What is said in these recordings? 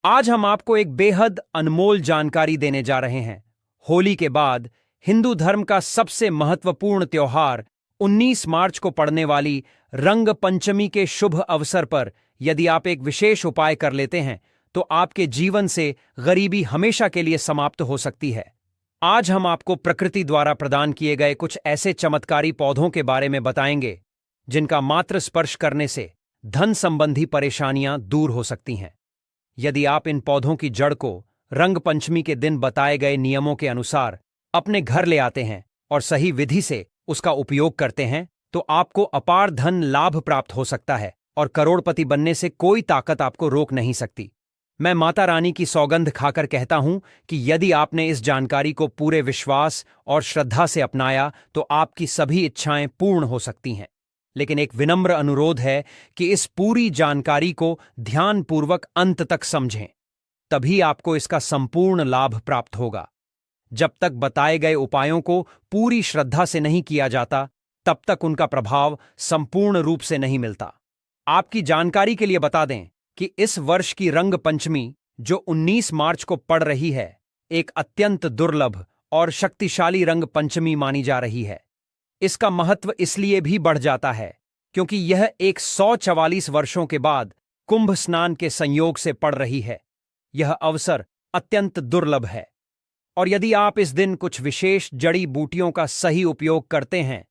आज हम आपको एक बेहद अनमोल जानकारी देने जा रहे हैं। होली के बाद हिंदू धर्म का सबसे महत्वपूर्ण त्योहार 19 मार्च को पड़ने वाली रंग पंचमी के शुभ अवसर पर यदि आप एक विशेष उपाय कर लेते हैं तो आपके जीवन से गरीबी हमेशा के लिए समाप्त हो सकती है। आज हम आपको प्रकृति द्वारा प्रदान किए गए कुछ ऐसे चमत्कारी पौधों के बारे में बताएंगे जिनका मात्र स्पर्श करने से धन संबंधी परेशानियां दूर हो सकती हैं। यदि आप इन पौधों की जड़ को रंग पंचमी के दिन बताए गए नियमों के अनुसार अपने घर ले आते हैं और सही विधि से उसका उपयोग करते हैं तो आपको अपार धन लाभ प्राप्त हो सकता है और करोड़पति बनने से कोई ताकत आपको रोक नहीं सकती। मैं माता रानी की सौगंध खाकर कहता हूं कि यदि आपने इस जानकारी को पूरे विश्वास और श्रद्धा से अपनाया तो आपकी सभी इच्छाएं पूर्ण हो सकती हैं। लेकिन एक विनम्र अनुरोध है कि इस पूरी जानकारी को ध्यानपूर्वक अंत तक समझें, तभी आपको इसका संपूर्ण लाभ प्राप्त होगा। जब तक बताए गए उपायों को पूरी श्रद्धा से नहीं किया जाता तब तक उनका प्रभाव संपूर्ण रूप से नहीं मिलता। आपकी जानकारी के लिए बता दें कि इस वर्ष की रंग पंचमी जो 19 मार्च को पड़ रही है, एक अत्यंत दुर्लभ और शक्तिशाली रंग पंचमी मानी जा रही है। इसका महत्व इसलिए भी बढ़ जाता है क्योंकि यह 144 वर्षों के बाद कुंभ स्नान के संयोग से पड़ रही है। यह अवसर अत्यंत दुर्लभ है और यदि आप इस दिन कुछ विशेष जड़ी बूटियों का सही उपयोग करते हैं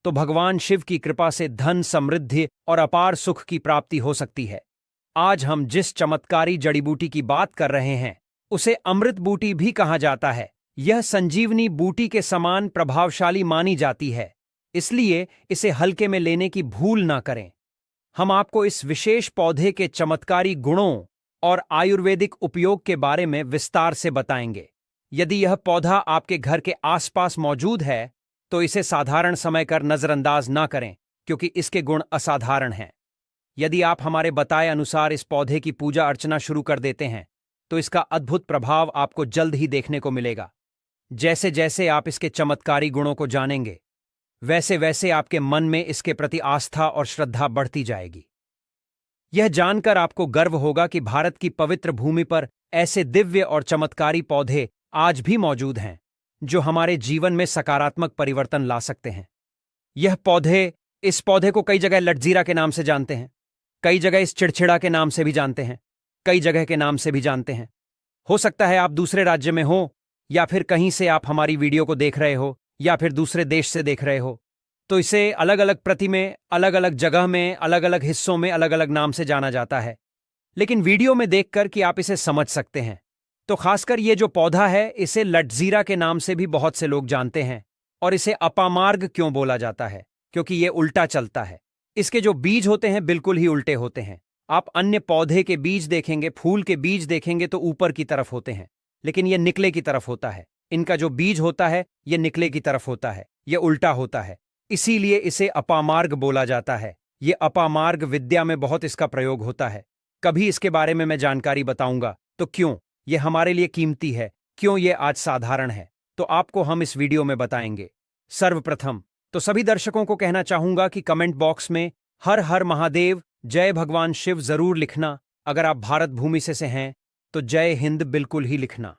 तो भगवान शिव की कृपा से धन, समृद्धि और अपार सुख की प्राप्ति हो सकती है। आज हम जिस चमत्कारी जड़ी बूटी की बात कर रहे हैं उसे अमृत बूटी भी कहा जाता है। यह संजीवनी बूटी के समान प्रभावशाली मानी जाती है, इसलिए इसे हल्के में लेने की भूल ना करें। हम आपको इस विशेष पौधे के चमत्कारी गुणों और आयुर्वेदिक उपयोग के बारे में विस्तार से बताएंगे। यदि यह पौधा आपके घर के आसपास मौजूद है तो इसे साधारण समय कर नजरअंदाज ना करें क्योंकि इसके गुण असाधारण हैं। यदि आप हमारे बताए अनुसार इस पौधे की पूजा अर्चना शुरू कर देते हैं तो इसका अद्भुत प्रभाव आपको जल्द ही देखने को मिलेगा। जैसे जैसे आप इसके चमत्कारी गुणों को जानेंगे वैसे वैसे आपके मन में इसके प्रति आस्था और श्रद्धा बढ़ती जाएगी। यह जानकर आपको गर्व होगा कि भारत की पवित्र भूमि पर ऐसे दिव्य और चमत्कारी पौधे आज भी मौजूद हैं जो हमारे जीवन में सकारात्मक परिवर्तन ला सकते हैं। इस पौधे को कई जगह लटजीरा के नाम से जानते हैं, कई जगह इस चिड़चिड़ा के नाम से भी जानते हैं, कई जगह के नाम से भी जानते हैं। हो सकता है आप दूसरे राज्य में हो या फिर कहीं से आप हमारी वीडियो को देख रहे हो या फिर दूसरे देश से देख रहे हो, तो इसे अलग अलग प्रति में, अलग अलग जगह में, अलग अलग हिस्सों में अलग अलग नाम से जाना जाता है। लेकिन वीडियो में देखकर कि आप इसे समझ सकते हैं तो खासकर ये जो पौधा है इसे लटजीरा के नाम से भी बहुत से लोग जानते हैं। और इसे अपामार्ग क्यों बोला जाता है? क्योंकि ये उल्टा चलता है। इसके जो बीज होते हैं बिल्कुल ही उल्टे होते हैं। आप अन्य पौधे के बीज देखेंगे, फूल के बीज देखेंगे तो ऊपर की तरफ होते हैं, लेकिन यह निकले की तरफ होता है। इनका जो बीज होता है यह निकले की तरफ होता है, यह उल्टा होता है, इसीलिए इसे अपामार्ग बोला जाता है। यह अपामार्ग विद्या में बहुत इसका प्रयोग होता है। कभी इसके बारे में मैं जानकारी बताऊंगा। तो क्यों यह हमारे लिए कीमती है, क्यों यह आज साधारण है, तो आपको हम इस वीडियो में बताएंगे। सर्वप्रथम तो सभी दर्शकों को कहना चाहूंगा कि कमेंट बॉक्स में हर हर महादेव, जय भगवान शिव जरूर लिखना। अगर आप भारत भूमि से हैं तो जय हिंद बिल्कुल ही लिखना।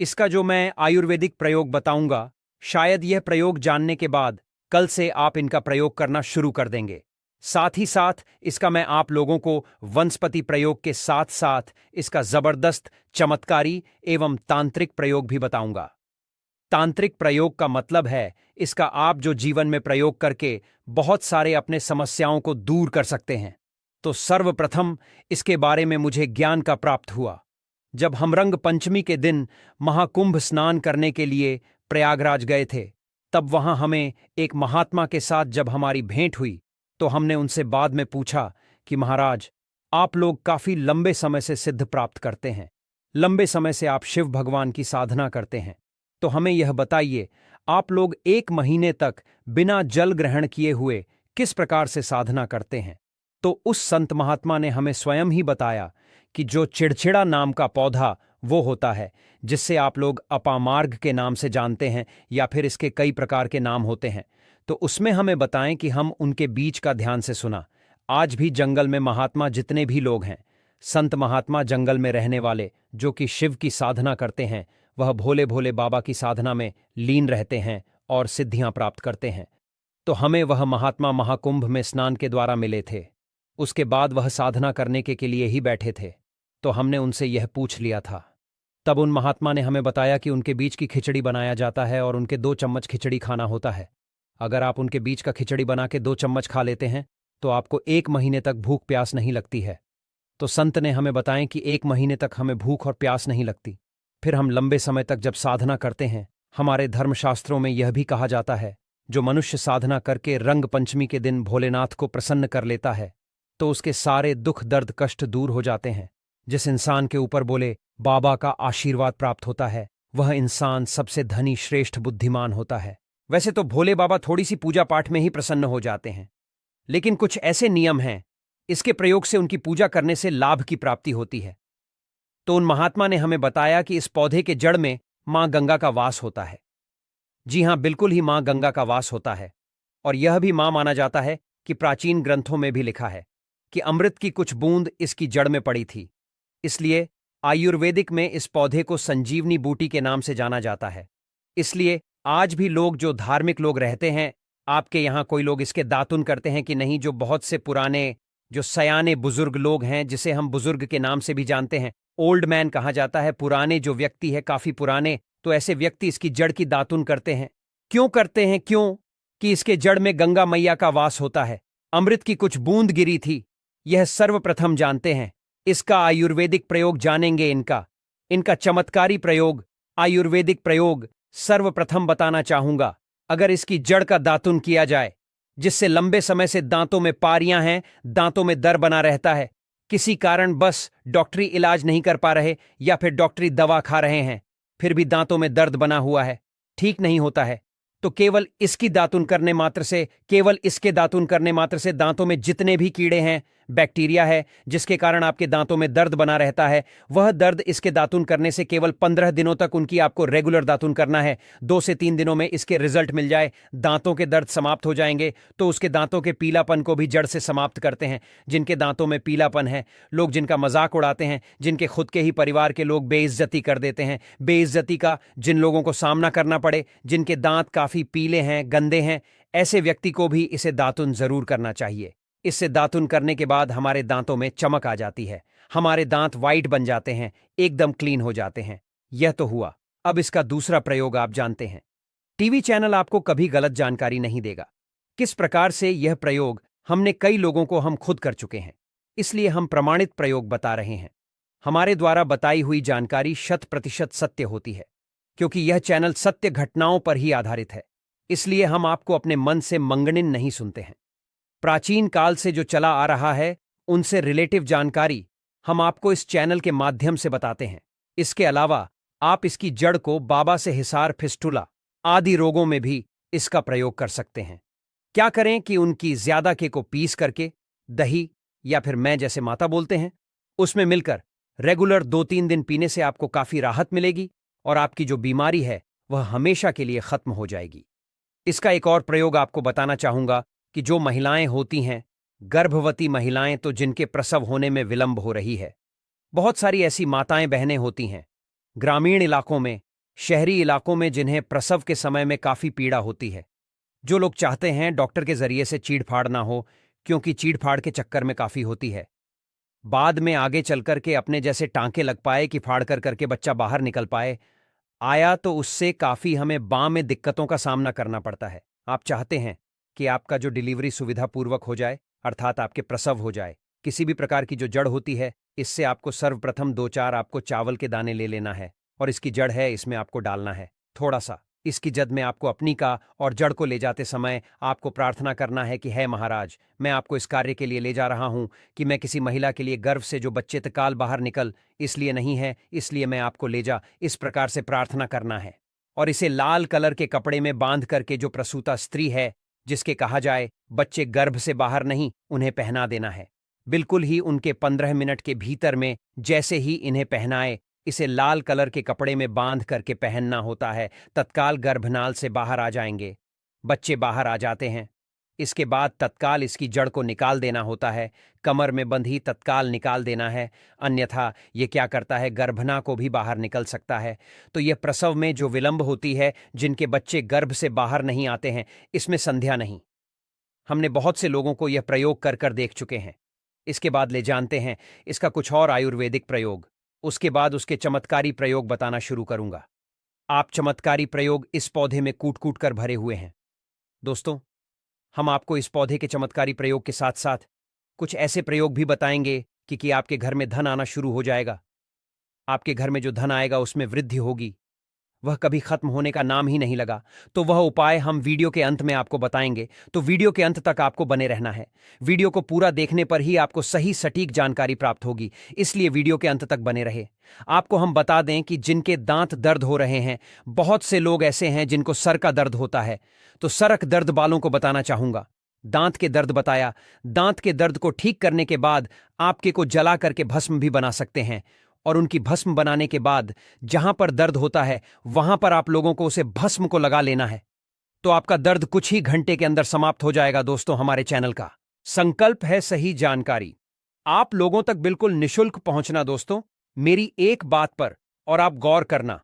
इसका जो मैं आयुर्वेदिक प्रयोग बताऊंगा, शायद यह प्रयोग जानने के बाद कल से आप इनका प्रयोग करना शुरू कर देंगे। साथ ही साथ इसका मैं आप लोगों को वनस्पति प्रयोग के साथ साथ इसका जबरदस्त चमत्कारी एवं तांत्रिक प्रयोग भी बताऊंगा। तांत्रिक प्रयोग का मतलब है इसका आप जो जीवन में प्रयोग करके बहुत सारे अपने समस्याओं को दूर कर सकते हैं। तो सर्वप्रथम इसके बारे में मुझे ज्ञान का प्राप्त हुआ जब हम रंग पंचमी के दिन महाकुंभ स्नान करने के लिए प्रयागराज गए थे। तब वहां हमें एक महात्मा के साथ जब हमारी भेंट हुई तो हमने उनसे बाद में पूछा कि महाराज, आप लोग काफी लंबे समय से सिद्ध प्राप्त करते हैं, लंबे समय से आप शिव भगवान की साधना करते हैं, तो हमें यह बताइए आप लोग 1 महीने तक बिना जल ग्रहण किए हुए किस प्रकार से साधना करते हैं। तो उस संत महात्मा ने हमें स्वयं ही बताया कि जो चिड़चिड़ा नाम का पौधा वो होता है जिससे आप लोग अपामार्ग के नाम से जानते हैं या फिर इसके कई प्रकार के नाम होते हैं, तो उसमें हमें बताएं कि हम उनके बीज का ध्यान से सुना। आज भी जंगल में महात्मा जितने भी लोग हैं संत महात्मा जंगल में रहने वाले जो कि शिव की साधना करते हैं, वह भोले भोले बाबा की साधना में लीन रहते हैं और सिद्धियां प्राप्त करते हैं। तो हमें वह महात्मा महाकुंभ में स्नान के द्वारा मिले थे। उसके बाद वह साधना करने के लिए ही बैठे थे, तो हमने उनसे यह पूछ लिया था। तब उन महात्मा ने हमें बताया कि उनके बीच की खिचड़ी बनाया जाता है और उनके 2 चम्मच खिचड़ी खाना होता है। अगर आप उनके बीच का खिचड़ी बना के 2 चम्मच खा लेते हैं तो आपको 1 महीने तक भूख प्यास नहीं लगती है। तो संत ने हमें बताएं कि 1 महीने तक हमें भूख और प्यास नहीं लगती। फिर हम लंबे समय तक जब साधना करते हैं, हमारे धर्मशास्त्रों में यह भी कहा जाता है, जो मनुष्य साधना करके रंग पंचमी के दिन भोलेनाथ को प्रसन्न कर लेता है तो उसके सारे दुख दर्द कष्ट दूर हो जाते हैं। जिस इंसान के ऊपर बोले बाबा का आशीर्वाद प्राप्त होता है, वह इंसान सबसे धनी श्रेष्ठ बुद्धिमान होता है। वैसे तो भोले बाबा थोड़ी सी पूजा पाठ में ही प्रसन्न हो जाते हैं, लेकिन कुछ ऐसे नियम हैं, इसके प्रयोग से उनकी पूजा करने से लाभ की प्राप्ति होती है। तो उन महात्मा ने हमें बताया कि इस पौधे के जड़ में मां गंगा का वास होता है। जी हां, बिल्कुल ही मां गंगा का वास होता है। और यह भी मां माना जाता है कि प्राचीन ग्रंथों में भी लिखा है कि अमृत की कुछ बूंद इसकी जड़ में पड़ी थी। इसलिए आयुर्वेदिक में इस पौधे को संजीवनी बूटी के नाम से जाना जाता है। इसलिए आज भी लोग जो धार्मिक लोग रहते हैं, आपके यहां कोई लोग इसके दातुन करते हैं कि नहीं, जो बहुत से पुराने जो सयाने बुजुर्ग लोग हैं, जिसे हम बुजुर्ग के नाम से भी जानते हैं, ओल्ड मैन कहा जाता है, पुराने जो व्यक्ति है काफी पुराने, तो ऐसे व्यक्ति इसकी जड़ की दातुन करते हैं। क्यों करते हैं? क्यों कि इसके जड़ में गंगा मैया का वास होता है, अमृत की कुछ बूंद गिरी थी, यह सर्वप्रथम जानते हैं। इसका आयुर्वेदिक प्रयोग जानेंगे। इनका चमत्कारी प्रयोग, आयुर्वेदिक प्रयोग सर्वप्रथम बताना चाहूंगा। अगर इसकी जड़ का दातुन किया जाए, जिससे लंबे समय से दांतों में पारियां हैं, दांतों में दर्द बना रहता है, किसी कारण बस डॉक्टरी इलाज नहीं कर पा रहे या फिर डॉक्टरी दवा खा रहे हैं, फिर भी दांतों में दर्द बना हुआ है, ठीक नहीं होता है, तो केवल इसकी दातुन करने मात्र से, केवल इसके दातुन करने मात्र से दांतों में जितने भी कीड़े हैं, बैक्टीरिया है, जिसके कारण आपके दांतों में दर्द बना रहता है, वह दर्द इसके दातुन करने से केवल 15 दिनों तक उनकी आपको रेगुलर दातुन करना है। 2 से 3 दिनों में इसके रिजल्ट मिल जाए, दांतों के दर्द समाप्त हो जाएंगे। तो उसके दांतों के पीलापन को भी जड़ से समाप्त करते हैं। जिनके दांतों में पीलापन है, लोग जिनका मजाक उड़ाते हैं, जिनके खुद के ही परिवार के लोग बेइज्जती कर देते हैं, बेइज्जती का जिन लोगों को सामना करना पड़े, जिनके दांत काफी पीले हैं, गंदे हैं, ऐसे व्यक्ति को भी इसे दातुन जरूर करना चाहिए। इससे दातुन करने के बाद हमारे दांतों में चमक आ जाती है, हमारे दांत वाइट बन जाते हैं, एकदम क्लीन हो जाते हैं। यह तो हुआ। अब इसका दूसरा प्रयोग आप जानते हैं। टीवी चैनल आपको कभी गलत जानकारी नहीं देगा। किस प्रकार से यह प्रयोग हमने कई लोगों को हम खुद कर चुके हैं, इसलिए हम प्रमाणित प्रयोग बता रहे हैं। हमारे द्वारा बताई हुई जानकारी 100% सत्य होती है, क्योंकि यह चैनल सत्य घटनाओं पर ही आधारित है। इसलिए हम आपको अपने मन से मंगनिन नहीं सुनते हैं। प्राचीन काल से जो चला आ रहा है, उनसे रिलेटिव जानकारी हम आपको इस चैनल के माध्यम से बताते हैं। इसके अलावा आप इसकी जड़ को बाबा से हिसार, फिस्टुला आदि रोगों में भी इसका प्रयोग कर सकते हैं। क्या करें कि उनकी ज्यादा के को पीस करके दही या फिर मैं जैसे माता बोलते हैं, उसमें मिलकर रेगुलर 2-3 दिन पीने से आपको काफी राहत मिलेगी और आपकी जो बीमारी है वह हमेशा के लिए खत्म हो जाएगी। इसका एक और प्रयोग आपको बताना चाहूंगा कि जो महिलाएं होती हैं, गर्भवती महिलाएं, तो जिनके प्रसव होने में विलंब हो रही है, बहुत सारी ऐसी माताएं बहनें होती हैं ग्रामीण इलाकों में, शहरी इलाकों में, जिन्हें प्रसव के समय में काफी पीड़ा होती है। जो लोग चाहते हैं डॉक्टर के जरिए से चीड़फाड़ ना हो, क्योंकि चीड़फाड़ के चक्कर में काफी होती है, बाद में आगे चलकर के अपने जैसे टांके लग पाए कि फाड़ कर करके बच्चा बाहर निकल पाए, आया तो उससे काफी हमें बाँ में दिक्कतों का सामना करना पड़ता है। आप चाहते हैं कि आपका जो डिलीवरी सुविधापूर्वक हो जाए, अर्थात आपके प्रसव हो जाए। किसी भी प्रकार की जो जड़ होती है, इससे आपको सर्वप्रथम 2-4 आपको चावल के दाने ले लेना है और इसकी जड़ है, इसमें आपको डालना है थोड़ा सा। इसकी जद में आपको अपनी का और जड़ को ले जाते समय आपको प्रार्थना करना है कि है महाराज, मैं आपको इस कार्य के लिए ले जा रहा हूं कि मैं किसी महिला के लिए गर्भ से जो बच्चे तत्काल बाहर निकल, इसलिए नहीं है, इसलिए मैं आपको ले जा, इस प्रकार से प्रार्थना करना है। और इसे लाल कलर के कपड़े में बांध करके जो प्रसूता स्त्री है, जिसके कहा जाए बच्चे गर्भ से बाहर नहीं, उन्हें पहना देना है। बिल्कुल ही उनके 15 मिनट के भीतर में जैसे ही इन्हें पहनाए, इसे लाल कलर के कपड़े में बांध करके पहनना होता है, तत्काल गर्भनाल से बाहर आ जाएंगे, बच्चे बाहर आ जाते हैं। इसके बाद तत्काल इसकी जड़ को निकाल देना होता है। कमर में बंधी तत्काल निकाल देना है, अन्यथा ये क्या करता है, गर्भना को भी बाहर निकल सकता है। तो यह प्रसव में जो विलंब होती है, जिनके बच्चे गर्भ से बाहर नहीं आते हैं, इसमें संध्या नहीं। हमने बहुत से लोगों को यह प्रयोग कर कर देख चुके हैं। इसके बाद ले जानते हैं इसका कुछ और आयुर्वेदिक प्रयोग। उसके बाद उसके चमत्कारी प्रयोग बताना शुरू करूंगा। आप चमत्कारी प्रयोग इस पौधे में कूट कूट कर भरे हुए हैं। दोस्तों, हम आपको इस पौधे के चमत्कारी प्रयोग के साथ साथ कुछ ऐसे प्रयोग भी बताएंगे कि आपके घर में धन आना शुरू हो जाएगा। आपके घर में जो धन आएगा उसमें वृद्धि होगी, वह कभी खत्म होने का नाम ही नहीं लगा। तो वह उपाय हम वीडियो के अंत में आपको बताएंगे, तो वीडियो के अंत तक आपको बने रहना है। वीडियो को पूरा देखने पर ही आपको सही सटीक जानकारी प्राप्त होगी, इसलिए वीडियो के अंत तक बने रहे। आपको हम बता दें कि जिनके दांत दर्द हो रहे हैं, बहुत से लोग ऐसे हैं जिनको सर का दर्द होता है, तो सरक दर्द वालों को बताना चाहूंगा। दांत के दर्द बताया, दांत के दर्द को ठीक करने के बाद आपके को जला करके भस्म भी बना सकते हैं, और उनकी भस्म बनाने के बाद जहां पर दर्द होता है वहां पर आप लोगों को उसे भस्म को लगा लेना है, तो आपका दर्द कुछ ही घंटे के अंदर समाप्त हो जाएगा। दोस्तों, हमारे चैनल का संकल्प है सही जानकारी आप लोगों तक बिल्कुल निशुल्क पहुंचना। दोस्तों, मेरी एक बात पर और आप गौर करना,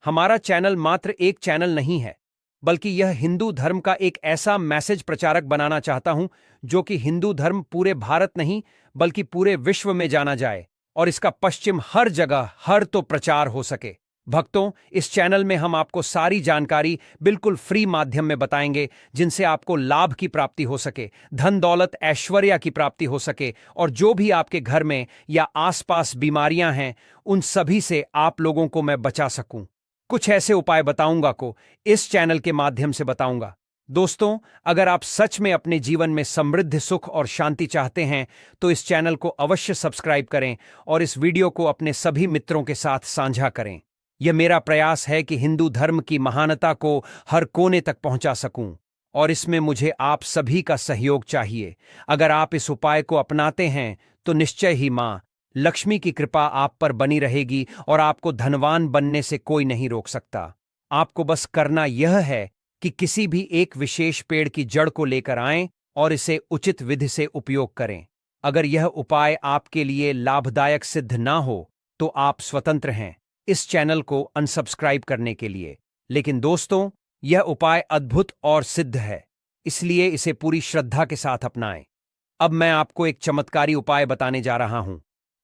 हमारा चैनल मात्र एक चैनल नहीं है, बल्कि यह हिंदू धर्म का एक ऐसा मैसेज प्रचारक बनाना चाहता हूं जो कि हिंदू धर्म पूरे भारत नहीं बल्कि पूरे विश्व में जाना जाए और इसका पश्चिम हर जगह हर तो प्रचार हो सके। भक्तों, इस चैनल में हम आपको सारी जानकारी बिल्कुल फ्री माध्यम में बताएंगे, जिनसे आपको लाभ की प्राप्ति हो सके, धन दौलत ऐश्वर्या की प्राप्ति हो सके, और जो भी आपके घर में या आसपास बीमारियां हैं उन सभी से आप लोगों को मैं बचा सकूं। कुछ ऐसे उपाय बताऊंगा को इस चैनल के माध्यम से बताऊंगा। दोस्तों, अगर आप सच में अपने जीवन में समृद्धि, सुख और शांति चाहते हैं तो इस चैनल को अवश्य सब्सक्राइब करें और इस वीडियो को अपने सभी मित्रों के साथ साझा करें। यह मेरा प्रयास है कि हिंदू धर्म की महानता को हर कोने तक पहुंचा सकूं, और इसमें मुझे आप सभी का सहयोग चाहिए। अगर आप इस उपाय को अपनाते हैं तो निश्चय ही मां लक्ष्मी की कृपा आप पर बनी रहेगी और आपको धनवान बनने से कोई नहीं रोक सकता। आपको बस करना यह है कि किसी भी एक विशेष पेड़ की जड़ को लेकर आएं और इसे उचित विधि से उपयोग करें। अगर यह उपाय आपके लिए लाभदायक सिद्ध ना हो तो आप स्वतंत्र हैं इस चैनल को अनसब्सक्राइब करने के लिए। लेकिन दोस्तों, यह उपाय अद्भुत और सिद्ध है, इसलिए इसे पूरी श्रद्धा के साथ अपनाएं। अब मैं आपको एक चमत्कारी उपाय बताने जा रहा हूं।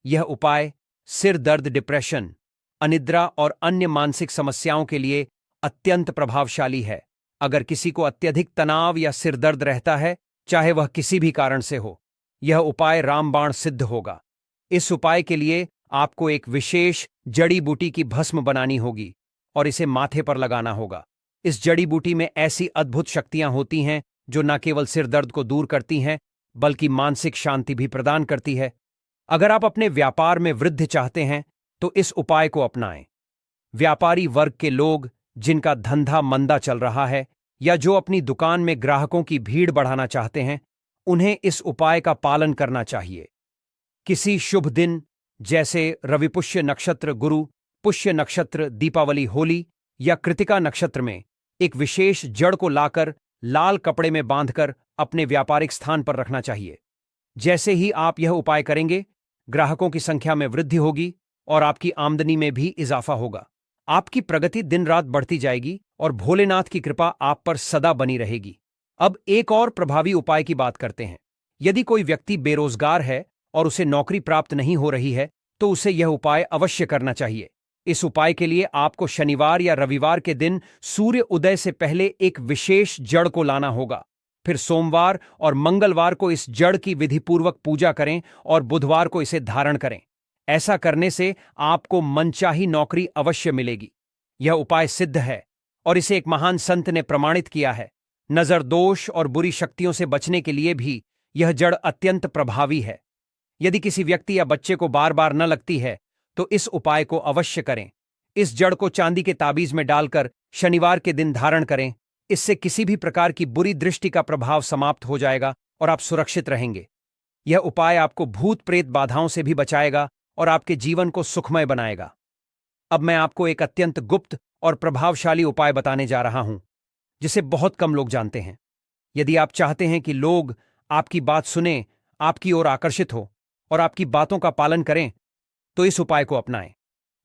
यह उपाय सिर दर्द, डिप्रेशन, अनिद्रा और अन्य मानसिक समस्याओं के लिए अत्यंत प्रभावशाली है। अगर किसी को अत्यधिक तनाव या सिर दर्द रहता है, चाहे वह किसी भी कारण से हो, यह उपाय रामबाण सिद्ध होगा। इस उपाय के लिए आपको एक विशेष जड़ी बूटी की भस्म बनानी होगी और इसे माथे पर लगाना होगा। इस जड़ी बूटी में ऐसी अद्भुत शक्तियां होती हैं जो न केवल सिर दर्द को दूर करती हैं बल्कि मानसिक शांति भी प्रदान करती है। अगर आप अपने व्यापार में वृद्धि चाहते हैं तो इस उपाय को अपनाएं। व्यापारी वर्ग के लोग जिनका धंधा मंदा चल रहा है या जो अपनी दुकान में ग्राहकों की भीड़ बढ़ाना चाहते हैं, उन्हें इस उपाय का पालन करना चाहिए। किसी शुभ दिन जैसे रविपुष्य नक्षत्र, गुरु पुष्य नक्षत्र, दीपावली, होली या कृतिका नक्षत्र में एक विशेष जड़ को लाकर लाल कपड़े में बांधकर अपने व्यापारिक स्थान पर रखना चाहिए। जैसे ही आप यह उपाय करेंगे, ग्राहकों की संख्या में वृद्धि होगी और आपकी आमदनी में भी इजाफा होगा। आपकी प्रगति दिन रात बढ़ती जाएगी और भोलेनाथ की कृपा आप पर सदा बनी रहेगी। अब एक और प्रभावी उपाय की बात करते हैं। यदि कोई व्यक्ति बेरोजगार है और उसे नौकरी प्राप्त नहीं हो रही है तो उसे यह उपाय अवश्य करना चाहिए। इस उपाय के लिए आपको शनिवार या रविवार के दिन सूर्य उदय से पहले एक विशेष जड़ को लाना होगा। फिर सोमवार और मंगलवार को इस जड़ की विधिपूर्वक पूजा करें और बुधवार को इसे धारण करें। ऐसा करने से आपको मनचाही नौकरी अवश्य मिलेगी। यह उपाय सिद्ध है और इसे एक महान संत ने प्रमाणित किया है। नजर दोष और बुरी शक्तियों से बचने के लिए भी यह जड़ अत्यंत प्रभावी है। यदि किसी व्यक्ति या बच्चे को बार बार न लगती है तो इस उपाय को अवश्य करें। इस जड़ को चांदी के ताबीज में डालकर शनिवार के दिन धारण करें। इससे किसी भी प्रकार की बुरी दृष्टि का प्रभाव समाप्त हो जाएगा और आप सुरक्षित रहेंगे। यह उपाय आपको भूत प्रेत बाधाओं से भी बचाएगा और आपके जीवन को सुखमय बनाएगा। अब मैं आपको एक अत्यंत गुप्त और प्रभावशाली उपाय बताने जा रहा हूं जिसे बहुत कम लोग जानते हैं। यदि आप चाहते हैं कि लोग आपकी बात सुने, आपकी ओर आकर्षित हो और आपकी बातों का पालन करें, तो इस उपाय को अपनाएं।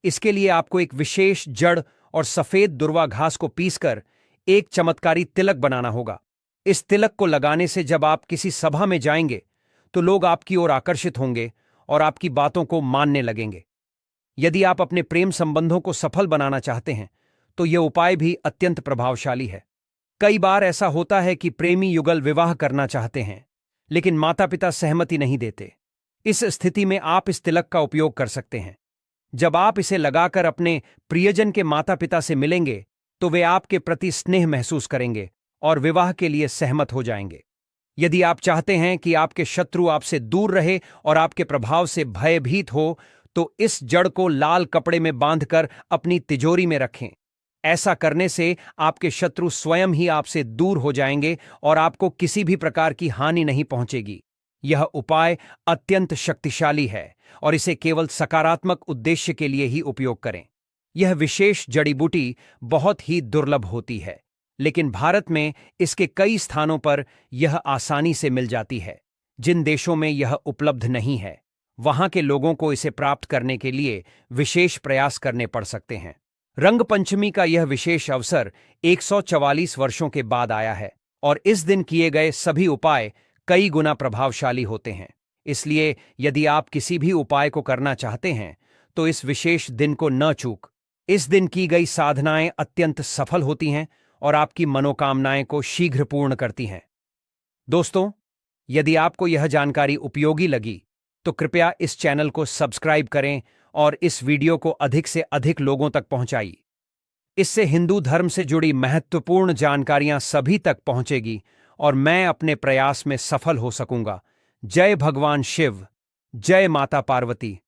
इसके लिए आपको एक विशेष जड़ और सफेद दुर्वा घास को पीसकर एक चमत्कारी तिलक बनाना होगा। इस तिलक को लगाने से जब आप किसी सभा में जाएंगे तो लोग आपकी ओर आकर्षित होंगे और आपकी बातों को मानने लगेंगे। यदि आप अपने प्रेम संबंधों को सफल बनाना चाहते हैं तो यह उपाय भी अत्यंत प्रभावशाली है। कई बार ऐसा होता है कि प्रेमी युगल विवाह करना चाहते हैं, लेकिन माता पिता सहमति नहीं देते। इस स्थिति में आप इस तिलक का उपयोग कर सकते हैं। जब आप इसे लगाकर अपने प्रियजन के माता पिता से मिलेंगे तो वे आपके प्रति स्नेह महसूस करेंगे और विवाह के लिए सहमत हो जाएंगे। यदि आप चाहते हैं कि आपके शत्रु आपसे दूर रहे और आपके प्रभाव से भयभीत हो, तो इस जड़ को लाल कपड़े में बांधकर अपनी तिजोरी में रखें। ऐसा करने से आपके शत्रु स्वयं ही आपसे दूर हो जाएंगे और आपको किसी भी प्रकार की हानि नहीं पहुंचेगी। यह उपाय अत्यंत शक्तिशाली है और इसे केवल सकारात्मक उद्देश्य के लिए ही उपयोग करें। यह विशेष जड़ी बूटी बहुत ही दुर्लभ होती है, लेकिन भारत में इसके कई स्थानों पर यह आसानी से मिल जाती है। जिन देशों में यह उपलब्ध नहीं है, वहां के लोगों को इसे प्राप्त करने के लिए विशेष प्रयास करने पड़ सकते हैं। रंग पंचमी का यह विशेष अवसर 144 वर्षों के बाद आया है और इस दिन किए गए सभी उपाय कई गुना प्रभावशाली होते हैं। इसलिए यदि आप किसी भी उपाय को करना चाहते हैं तो इस विशेष दिन को न चूक। इस दिन की गई साधनाएं अत्यंत सफल होती हैं और आपकी मनोकामनाएं को शीघ्र पूर्ण करती हैं। दोस्तों, यदि आपको यह जानकारी उपयोगी लगी तो कृपया इस चैनल को सब्सक्राइब करें और इस वीडियो को अधिक से अधिक लोगों तक पहुंचाइए। इससे हिंदू धर्म से जुड़ी महत्वपूर्ण जानकारियां सभी तक पहुंचेगी और मैं अपने प्रयास में सफल हो सकूंगा। जय भगवान शिव, जय माता पार्वती।